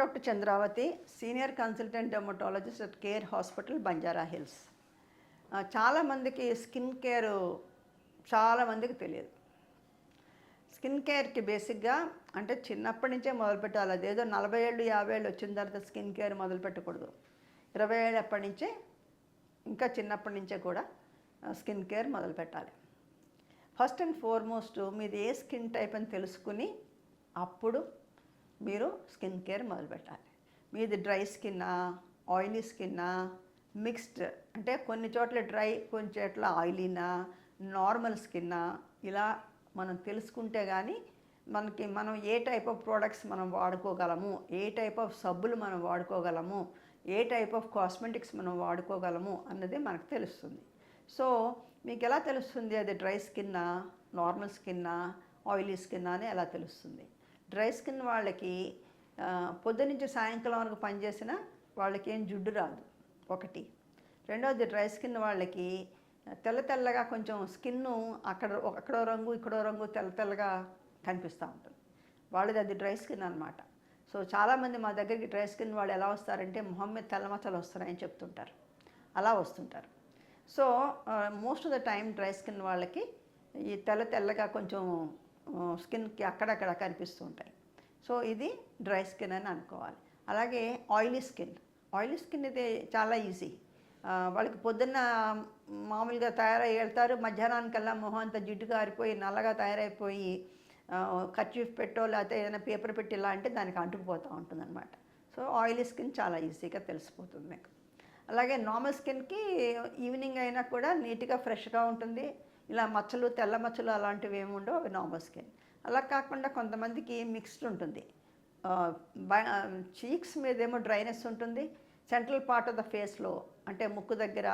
Doctor Chandravathi, senior consultant dermatologist at care hospital, Banjara hills. చాలామందికి skin care చాలామందికి తెలియదు. Skin కేర్కి బేసిక్గా అంటే చిన్నప్పటి నుంచే మొదలుపెట్టాలి. అదేదో 40 ఏళ్ళు 50 ఏళ్ళు వచ్చిన తర్వాత స్కిన్ కేర్ మొదలు పెట్టకూడదు. 20 ఏళ్ళు ఎప్పటి నుంచే, ఇంకా చిన్నప్పటి నుంచే కూడా స్కిన్ కేర్ మొదలు పెట్టాలి. ఫస్ట్ అండ్ ఫార్మోస్ట్ మీది ఏ స్కిన్ టైప్ అని తెలుసుకుని అప్పుడు మీరు స్కిన్ కేర్ మొదలుపెట్టాలి. మీది డ్రై స్కిన్నా, ఆయిలీ స్కిన్నా, మిక్స్డ్ అంటే కొన్ని చోట్ల డ్రై, కొన్ని చోట్ల ఆయిలీనా, నార్మల్ స్కిన్నా, ఇలా మనం తెలుసుకుంటే కానీ మనం ఏ టైప్ ఆఫ్ ప్రోడక్ట్స్ మనం వాడుకోగలము, ఏ టైప్ ఆఫ్ సబ్బులు మనం వాడుకోగలము, ఏ టైప్ ఆఫ్ కాస్మెటిక్స్ మనం వాడుకోగలము అన్నది మనకు తెలుస్తుంది. సో మీకు ఎలా తెలుస్తుంది అది డ్రై స్కిన్నా, నార్మల్ స్కిన్నా, ఆయిలీ స్కిన్నా అని ఎలా తెలుస్తుంది? డ్రై స్కిన్ వాళ్ళకి పొద్దునుంచి సాయంకాలం వరకు పనిచేసిన వాళ్ళకి ఏం జుడ్డు రాదు ఒకటి. రెండవది డ్రై స్కిన్ వాళ్ళకి తెల్లగా కొంచెం స్కిన్ను అక్కడో రంగు ఇక్కడో రంగు తెల్లగా కనిపిస్తూ ఉంటుంది. వాళ్ళది అది డ్రై స్కిన్ అనమాట. సో చాలామంది మా దగ్గరికి డ్రై స్కిన్ వాళ్ళు ఎలా వస్తారంటే మొహం మీద తెల్లమచ్చలు వస్తున్నాయని చెప్తుంటారు, అలా వస్తుంటారు. So most of the time dry skin వాళ్ళకి ఈ తెల్లగా కొంచెం స్కిన్కి అక్కడక్కడ కనిపిస్తూ ఉంటాయి. సో ఇది డ్రై స్కిన్ అని అనుకోవాలి. అలాగే ఆయిలీ స్కిన్ ఇది చాలా ఈజీ. వాళ్ళకి పొద్దున్న మామూలుగా తయారై వెళ్తారు, మధ్యాహ్నానికల్లా మొహం అంతా జిడ్డు కారిపోయి నల్లగా తయారైపోయి కర్చీఫ్ పెట్టో లేకపోతే ఏదైనా పేపర్ పెట్టి ఇలా అంటే దానికి అంటుకుపోతూ ఉంటుంది అనమాట. సో ఆయిలీ స్కిన్ చాలా ఈజీగా తెలిసిపోతుంది మీకు. అలాగే నార్మల్ స్కిన్కి ఈవినింగ్ అయినా కూడా నీట్గా ఫ్రెష్గా ఉంటుంది. ఇలా మచ్చలు, తెల్ల మచ్చలు అలాంటివి ఏమి ఉండవు, అవి నార్మల్ స్కిన్. అలా కాకుండా కొంతమందికి మిక్స్డ్ ఉంటుంది. చీక్స్ మీద ఏమో డ్రైనెస్ ఉంటుంది, సెంట్రల్ పార్ట్ ఆఫ్ ద ఫేస్లో అంటే ముక్కు దగ్గర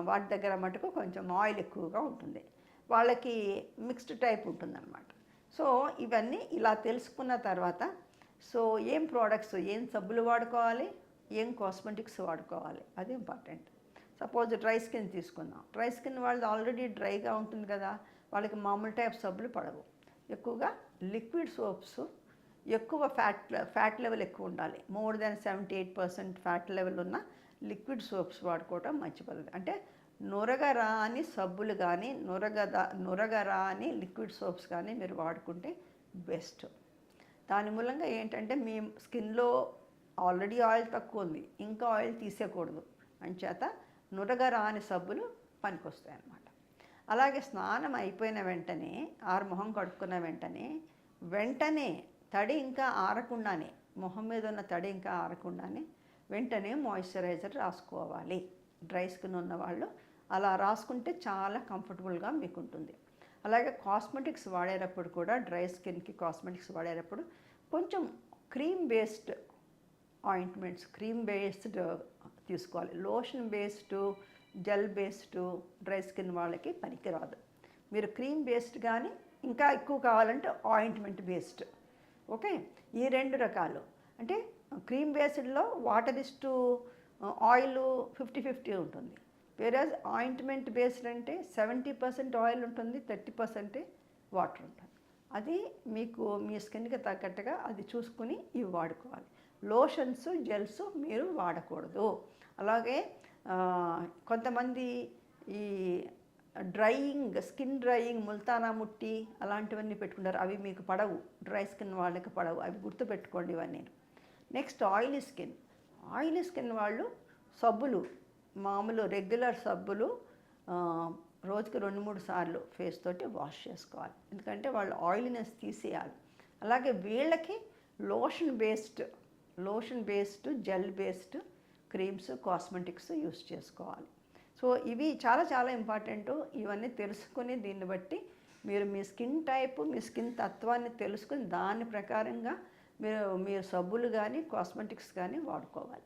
వాటి దగ్గర మటుకు కొంచెం ఆయిల్ ఎక్కువగా ఉంటుంది. వాళ్ళకి మిక్స్డ్ టైప్ ఉంటుందన్నమాట. సో ఇవన్నీ ఇలా తెలుసుకున్న తర్వాత సో ఏం ప్రోడక్ట్స్, ఏం సబ్బులు వాడుకోవాలి, ఏం కాస్మెటిక్స్ వాడుకోవాలి, అది ఇంపార్టెంట్. సపోజ్ డ్రై స్కిన్ తీసుకుందాం. డ్రై స్కిన్ వాళ్ళది ఆల్రెడీ డ్రైగా ఉంటుంది కదా, వాళ్ళకి మామూలు టైప్ సబ్బులు పడవు. ఎక్కువగా లిక్విడ్ సోప్స్, ఎక్కువ ఫ్యాట్ లెవెల్ ఎక్కువ ఉండాలి. మోర్ దెన్ 78% ఫ్యాట్ లెవెల్ ఉన్న లిక్విడ్ సోప్స్ వాడుకోవటం మంచి పద్ధతి. అంటే నురగరా అని సబ్బులు కానీ, నురగరా అని లిక్విడ్ సోప్స్ కానీ మీరు వాడుకుంటే బెస్ట్. దాని మూలంగా ఏంటంటే మీ స్కిన్లో ఆల్రెడీ ఆయిల్ తక్కువ ఉంది, ఇంకా ఆయిల్ తీసేయకూడదు, అంచేత నురగరా అని సబ్బులు పనికొస్తాయి అన్నమాట. అలాగే స్నానం అయిపోయిన వెంటనే, మొహం కడుక్కున్న వెంటనే తడి ఇంకా ఆరకుండానే, మొహం మీద ఉన్న తడి ఇంకా ఆరకుండానే వెంటనే మాయిశ్చరైజర్ రాసుకోవాలి. డ్రై స్కిన్ ఉన్నవాళ్ళు అలా రాసుకుంటే చాలా కంఫర్టబుల్గా మీకు ఉంటుంది. అలాగే కాస్మెటిక్స్ వాడేటప్పుడు కూడా డ్రై స్కిన్కి కాస్మెటిక్స్ వాడేటప్పుడు కొంచెం cream based ointments, cream based తీసుకోవాలి. Lotion based, gel based dry skin వాళ్ళకి పనికిరాదు. మీరు క్రీమ్ బేస్డ్ కానీ ఇంకా ఎక్కువ కావాలంటే ఆయింట్మెంట్ బేస్డ్. ఓకే, ఈ 2 రకాలు. అంటే క్రీమ్ బేస్డ్లో వాటర్ ఇస్టు ఆయిల్ 50-50 ఉంటుంది. వేరేజ్ ఆయింట్మెంట్ బేస్డ్ అంటే 70% ఆయిల్ ఉంటుంది, 30% వాటర్ ఉంటుంది. అది మీకు మీ స్కిన్కి తగ్గట్టుగా అది చూసుకుని ఇవి వాడుకోవాలి. లోషన్స్, జెల్స్ మీరు వాడకూడదు. అలాగే కొంతమంది ఈ స్కిన్ డ్రైయింగ్, ముల్తానా ముట్టి అలాంటివన్నీ పెట్టుకుంటారు, అవి మీకు పడవు. డ్రై స్కిన్ వాళ్ళకి పడవు, అవి గుర్తుపెట్టుకోండి ఇవన్నీ. నెక్స్ట్ ఆయిలీ స్కిన్ వాళ్ళు సబ్బులు, మామూలు రెగ్యులర్ సబ్బులు రోజుకి 2-3 సార్లు ఫేస్ తోటి వాష్ చేసుకోవాలి, ఎందుకంటే వాళ్ళు ఆయిలీనెస్ తీసేయాలి. అలాగే వీళ్ళకి lotion based, gel based creams, cosmetics use చేసుకోవాలి. సో ఇవి చాలా చాలా ఇంపార్టెంట్. ఇవన్నీ తెలుసుకుని దీన్ని బట్టి మీరు మీ స్కిన్ టైపు, మీ స్కిన్ తత్వాన్ని తెలుసుకుని దాని ప్రకారంగా మీరు సబ్బులు కానీ కాస్మెటిక్స్ కానీ వాడుకోవాలి.